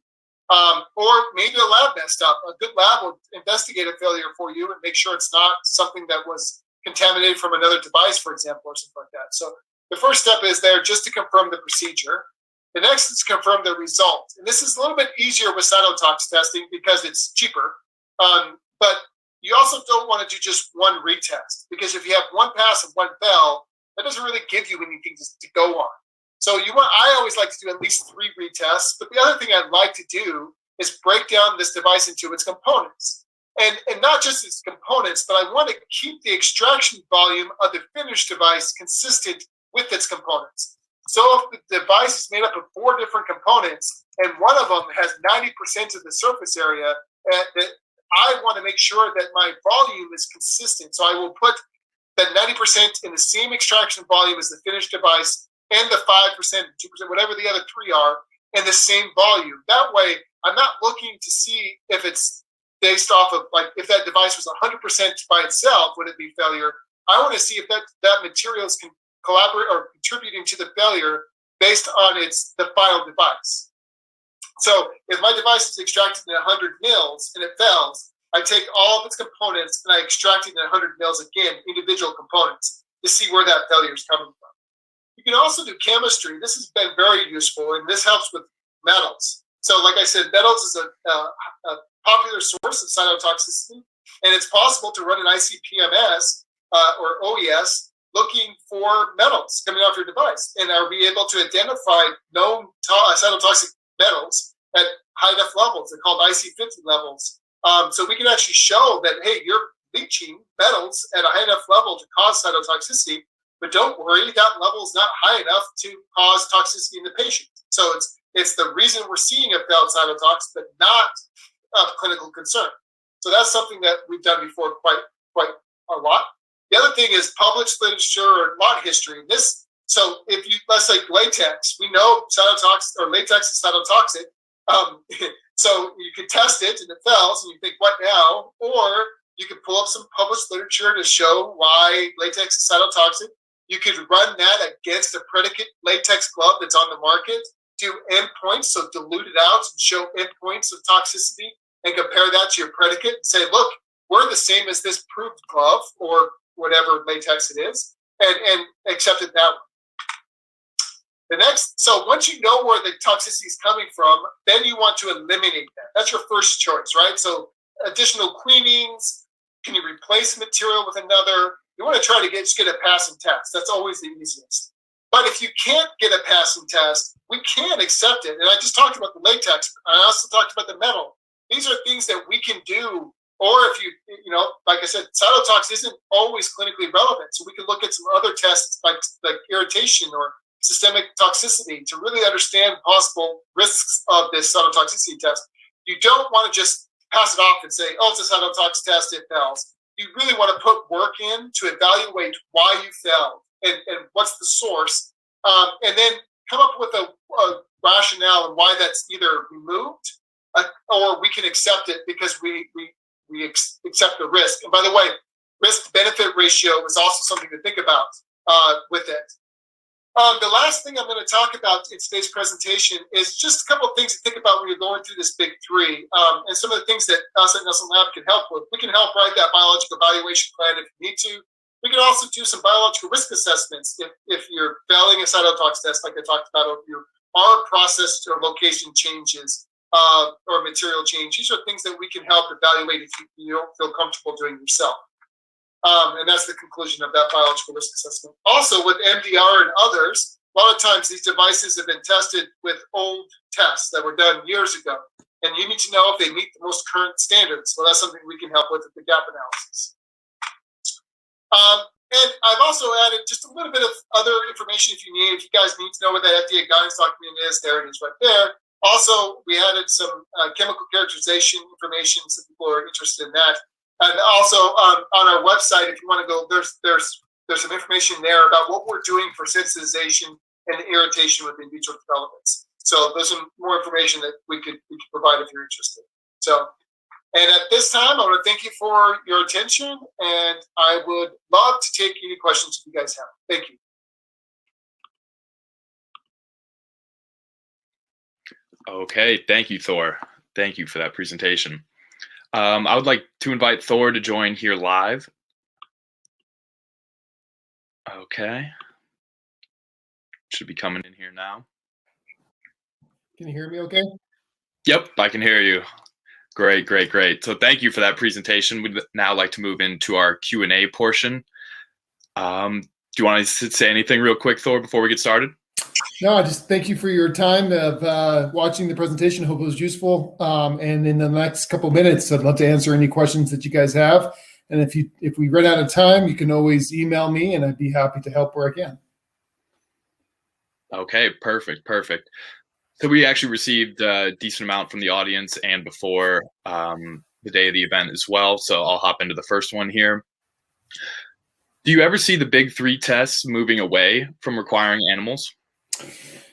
Or maybe the lab messed up. A good lab will investigate a failure for you and make sure it's not something that was contaminated from another device, for example, or something like that. So the first step is there just to confirm the procedure. The next is confirm the result. And this is a little bit easier with cytotox testing because it's cheaper. But you also don't want to do just one retest, because if you have one pass and one fail, that doesn't really give you anything to go on. So I always like to do at least 3 retests. But the other thing I'd like to do is break down this device into its components. And not just its components, but I want to keep the extraction volume of the finished device consistent with its components. So if the device is made up of 4 different components and one of them has 90% of the surface area, that I want to make sure that my volume is consistent. So I will put that 90% in the same extraction volume as the finished device and the 5%, 2%, whatever the other 3 are, in the same volume. That way, I'm not looking to see if it's based off of, like, if that device was 100% by itself, would it be failure? I want to see if that material is collaborate or contributing to the failure based on the final device. So if my device is extracted in 100 mils and it fails, I take all of its components and I extract it in 100 mils again, individual components, to see where that failure is coming from. You can also do chemistry. This has been very useful, and this helps with metals. So like I said, metals is a popular source of cytotoxicity, and it's possible to run an ICP-MS or OES looking for metals coming off your device, and are we able to identify known cytotoxic metals at high enough levels. They're called IC50 levels. So we can actually show that, hey, you're leaching metals at a high enough level to cause cytotoxicity, but don't worry, that level is not high enough to cause toxicity in the patient. So it's the reason we're seeing a failed cytotox, but not of clinical concern. So that's something that we've done before quite a lot. The other thing is published literature or lot history. So if you, let's say latex, we know cytotoxic or latex is cytotoxic. So you could test it and it fails and you think, what now? Or you could pull up some published literature to show why latex is cytotoxic. You could run that against a predicate latex glove that's on the market, do endpoints, so dilute it out and show endpoints of toxicity and compare that to your predicate and say, look, we're the same as this proved glove or whatever latex it is, and accept it that way. So once you know where the toxicity is coming from, then you want to eliminate that. That's your first choice, right? So additional cleanings, can you replace a material with another? You want to try to just get a passing test. That's always the easiest. But if you can't get a passing test, we can accept it. And I just talked about the latex. I also talked about the metal. These are things that we can do. Or if you know, like I said, cytotox isn't always clinically relevant. So we can look at some other tests like irritation or systemic toxicity to really understand possible risks of this cytotoxicity test. You don't want to just pass it off and say, oh, it's a cytotox test, it fails. You really want to put work in to evaluate why you failed and what's the source, and then come up with a rationale and why that's either removed or we can accept it because we accept the risk. And by the way, risk-benefit ratio is also something to think about with it. The last thing I'm going to talk about in today's presentation is just a couple of things to think about when you're going through this big three, and some of the things that us at Nelson Lab can help with. We can help write that biological evaluation plan if you need to. We can also do some biological risk assessments if you're failing a cytotox test, like I talked about, or if your process or location changes or material change. These are things that we can help evaluate if you don't feel comfortable doing yourself. And that's the conclusion of that biological risk assessment. Also, with MDR and others, a lot of times these devices have been tested with old tests that were done years ago. And you need to know if they meet the most current standards. Well, that's something we can help with at the gap analysis. And I've also added just a little bit of other information if you need. If you guys need to know what that FDA guidance document is, there it is right there. Also, we added some chemical characterization information, so people are interested in that. And also on our website, if you want to go, there's some information there about what we're doing for sensitization and irritation with in vitro developments. So there's some more information that we could provide if you're interested. So, and at this time, I want to thank you for your attention, and I would love to take any questions if you guys have. Thank you. Okay, thank you, Thor. Thank you for that presentation. I would like to invite Thor to join here live. Okay. Should be coming in here now. Can you hear me okay? Yep, I can hear you. Great, great, great. So thank you for that presentation. We'd now like to move into our Q&A portion. Do you want to say anything real quick, Thor, before we get started? No, I just thank you for your time of watching the presentation. Hope it was useful. And in the next couple of minutes, I'd love to answer any questions that you guys have. And if we run out of time, you can always email me, and I'd be happy to help where I can. Okay, perfect, perfect. So we actually received a decent amount from the audience and before the day of the event as well. So I'll hop into the first one here. Do you ever see the big three tests moving away from requiring animals?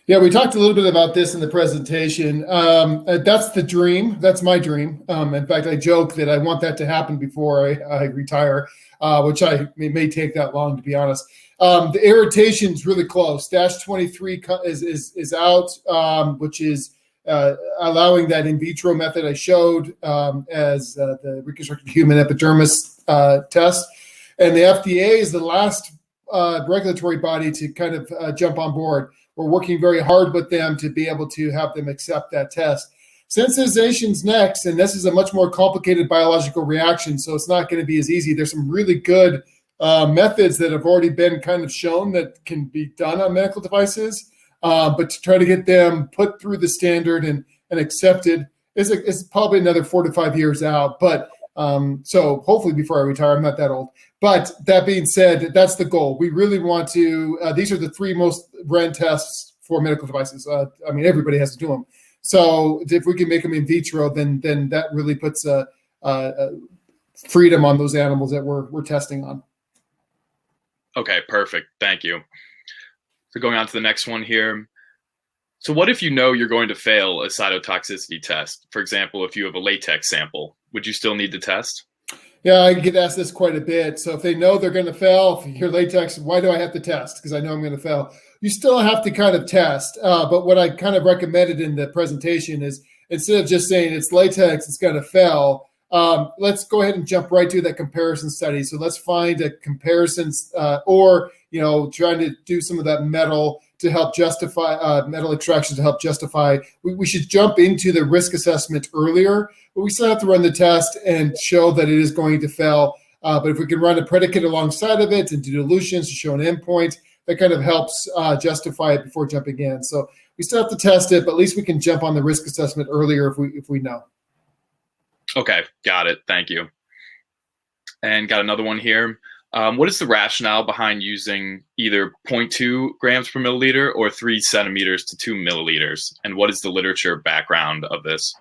Yeah, we talked a little bit about this in the presentation. That's the dream. That's my dream. In fact, I joke that I want that to happen before I retire, which may take that long, to be honest. The irritation is really close. Dash 23 is out, which is allowing that in vitro method I showed as the reconstructed human epidermis test. And the FDA is the last regulatory body to kind of jump on board. We're working very hard with them to be able to have them accept that test. Sensitization's next, and this is a much more complicated biological reaction, so it's not going to be as easy. There's some really good methods that have already been kind of shown that can be done on medical devices, but to try to get them put through the standard and accepted is probably another 4 to 5 years out. But so hopefully before I retire, I'm not that old. But that being said, that's the goal. We really want to, these are the three most ran tests for medical devices. I mean, everybody has to do them. So if we can make them in vitro, then that really puts a freedom on those animals that we're testing on. Okay, perfect. Thank you. So going on to the next one here. So what if you know you're going to fail a cytotoxicity test? For example, if you have a latex sample, would you still need to test? Yeah, I get asked this quite a bit. So if they know they're going to fail, if you're latex, why do I have to test? Because I know I'm going to fail. You still have to kind of test. But what I kind of recommended in the presentation is instead of just saying it's latex, it's going to fail, let's go ahead and jump right to that comparison study. So let's find a comparison or, trying to do some of that metal to help justify metal extraction to help justify. We should jump into the risk assessment earlier, but we still have to run the test and show that it is going to fail. But if we can run a predicate alongside of it and do dilutions to show an endpoint, that kind of helps justify it before jumping in. So we still have to test it, but at least we can jump on the risk assessment earlier if we know. Okay, got it. Thank you. And got another one here. What is the rationale behind using either 0.2 grams per milliliter or 3 centimeters to 2 milliliters? And what is the literature background of this?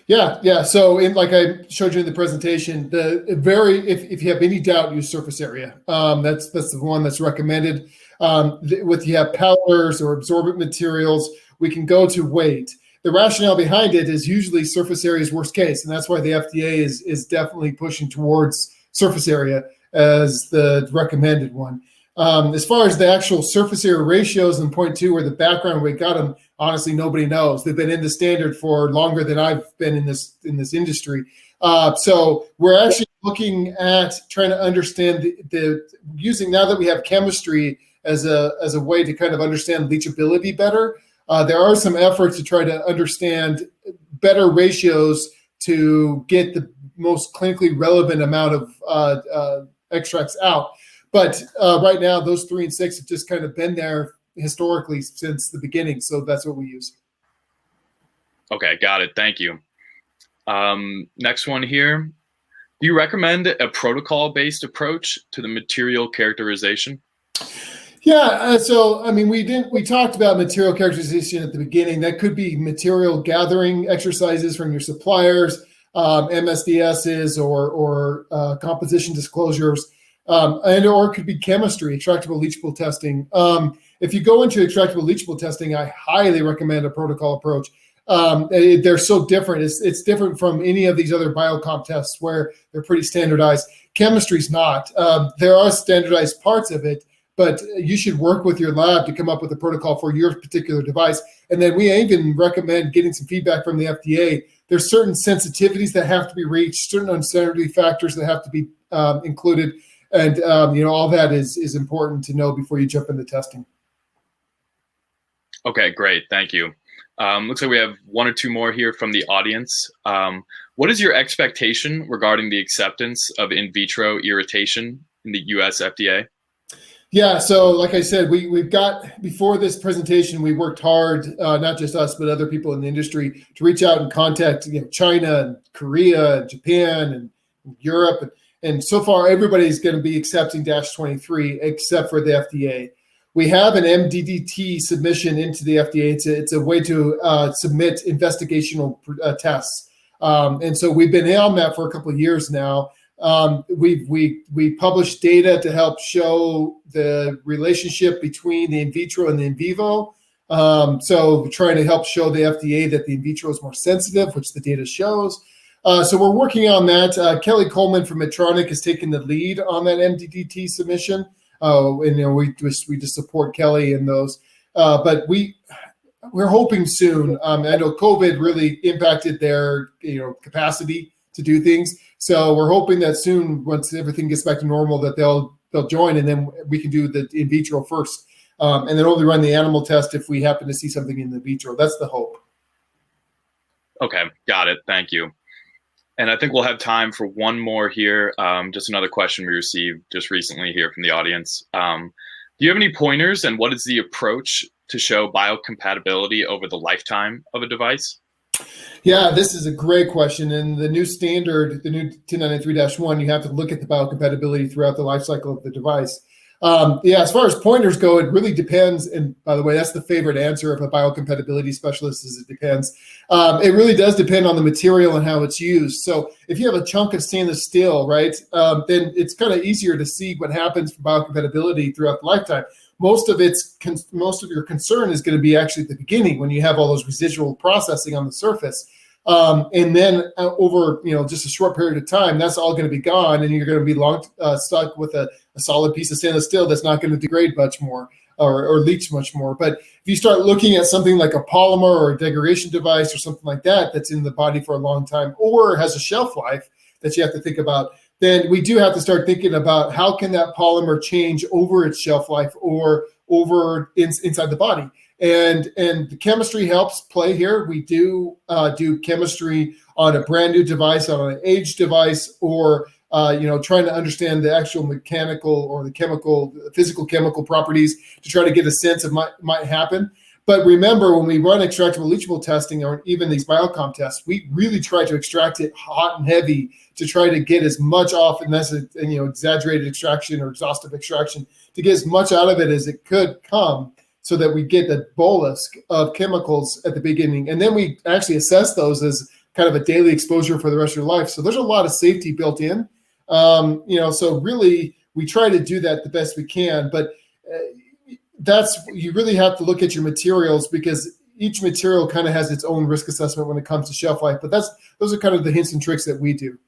Yeah. So like I showed you in the presentation, if you have any doubt, use surface area. That's the one that's recommended. With you have powders or absorbent materials, we can go to weight. The rationale behind it is usually surface area is worst case, and that's why the FDA is definitely pushing towards surface area as the recommended one. As far as the actual surface area ratios in 0.2 or the background weight got them, honestly, nobody knows. They've been in the standard for longer than I've been in this industry. So we're actually looking at trying to understand using, now that we have chemistry as a way to kind of understand leachability better. There are some efforts to try to understand better ratios to get the most clinically relevant amount of extracts out. But right now, those 3 and 6 have just kind of been there historically since the beginning. So that's what we use. Okay, got it. Thank you. Next one here. Do you recommend a protocol-based approach to the material characterization? Yeah, so I mean, we talked about material characterization at the beginning. That could be material gathering exercises from your suppliers, MSDSs, or composition disclosures, and or it could be chemistry, extractable leachable testing. If you go into extractable leachable testing, I highly recommend a protocol approach. They're so different. It's different from any of these other biocomp tests where they're pretty standardized. Chemistry's not. There are standardized parts of it, but you should work with your lab to come up with a protocol for your particular device. And then we even recommend getting some feedback from the FDA. There's certain sensitivities that have to be reached, certain uncertainty factors that have to be included. And all that is important to know before you jump into testing. Okay, great. Thank you. Looks like we have 1 or 2 more here from the audience. What is your expectation regarding the acceptance of in vitro irritation in the US FDA? Yeah, so like I said, we've got, before this presentation, we worked hard, not just us, but other people in the industry, to reach out and contact China and Korea and Japan and Europe. And so far, everybody's going to be accepting -23 except for the FDA. We have an MDDT submission into the FDA. It's a way to submit investigational tests. And so we've been on that for a couple of years now. We published data to help show the relationship between the in vitro and the in vivo. So we're trying to help show the FDA that the in vitro is more sensitive, which the data shows. So we're working on that. Kelly Coleman from Medtronic has taken the lead on that MDDT submission. And we just support Kelly in those. But we're hoping soon. I know COVID really impacted their capacity to do things. So we're hoping that soon, once everything gets back to normal, that they'll join, and then we can do the in vitro first, and then only run the animal test if we happen to see something in the vitro. That's the hope. Okay, got it. Thank you. And I think we'll have time for one more here. Just another question we received just recently here from the audience. Do you have any pointers, and what is the approach to show biocompatibility over the lifetime of a device? Yeah, this is a great question. And the new standard, the new 1093-1, you have to look at the biocompatibility throughout the life cycle of the device. As far as pointers go, it really depends. And by the way, that's the favorite answer of a biocompatibility specialist, is it depends. It really does depend on the material and how it's used. So if you have a chunk of stainless steel, right, then it's kind of easier to see what happens for biocompatibility throughout the lifetime. Most of your concern is going to be actually at the beginning when you have all those residual processing on the surface. And then over just a short period of time, that's all going to be gone, and you're going to be stuck with a solid piece of stainless steel that's not going to degrade much more or leach much more. But if you start looking at something like a polymer or a degradation device or something like that that's in the body for a long time or has a shelf life that you have to think about, then we do have to start thinking about how can that polymer change over its shelf life or inside the body. And the chemistry helps play here. We do chemistry on a brand new device, on an aged device, or trying to understand the actual mechanical or the physical chemical properties to try to get a sense of might happen. But remember, when we run extractable leachable testing or even these biocom tests, we really try to extract it hot and heavy to try to get as much off, and that's exaggerated extraction or exhaustive extraction, to get as much out of it as it could come, so that we get a bolus of chemicals at the beginning. And then we actually assess those as kind of a daily exposure for the rest of your life. So there's a lot of safety built in. So really we try to do that the best we can, but you really have to look at your materials, because each material kind of has its own risk assessment when it comes to shelf life. But those are kind of the hints and tricks that we do.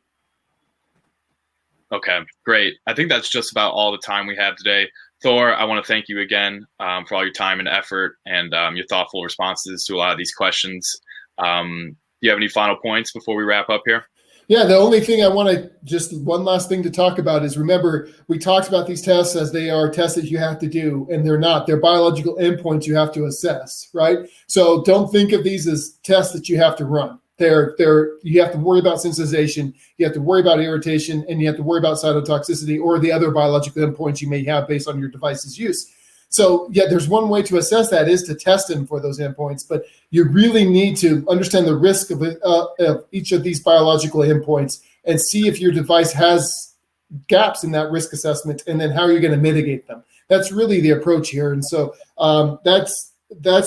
Okay, great. I think that's just about all the time we have today. Thor, I want to thank you again for all your time and effort and your thoughtful responses to a lot of these questions. Do you have any final points before we wrap up here? Yeah, the only thing I want to just one last thing to talk about is, remember, we talked about these tests as they are tests that you have to do, and they're not. They're biological endpoints you have to assess, right? So don't think of these as tests that you have to run. You have to worry about sensitization, you have to worry about irritation, and you have to worry about cytotoxicity or the other biological endpoints you may have based on your device's use. So yeah, there's one way to assess that is to test them for those endpoints, but you really need to understand the risk of each of these biological endpoints and see if your device has gaps in that risk assessment, and then how are you going to mitigate them. That's really the approach here. And so that's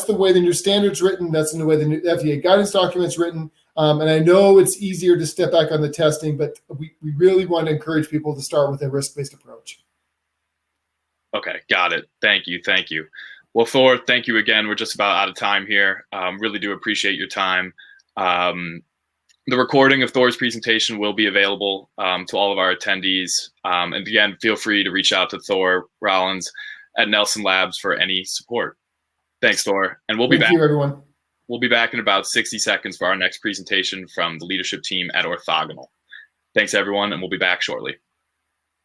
the way the new standard's written. That's the way the new FDA guidance document's written. And I know it's easier to step back on the testing, but we really want to encourage people to start with a risk-based approach. Okay, got it. Thank you. Well, Thor, thank you again. We're just about out of time here. Really do appreciate your time. The recording of Thor's presentation will be available to all of our attendees. And again, feel free to reach out to Thor Rollins at Nelson Labs for any support. Thanks, Thor. And we'll be back. Thank you, everyone. We'll be back in about 60 seconds for our next presentation from the leadership team at Orthogonal. Thanks, everyone, and we'll be back shortly.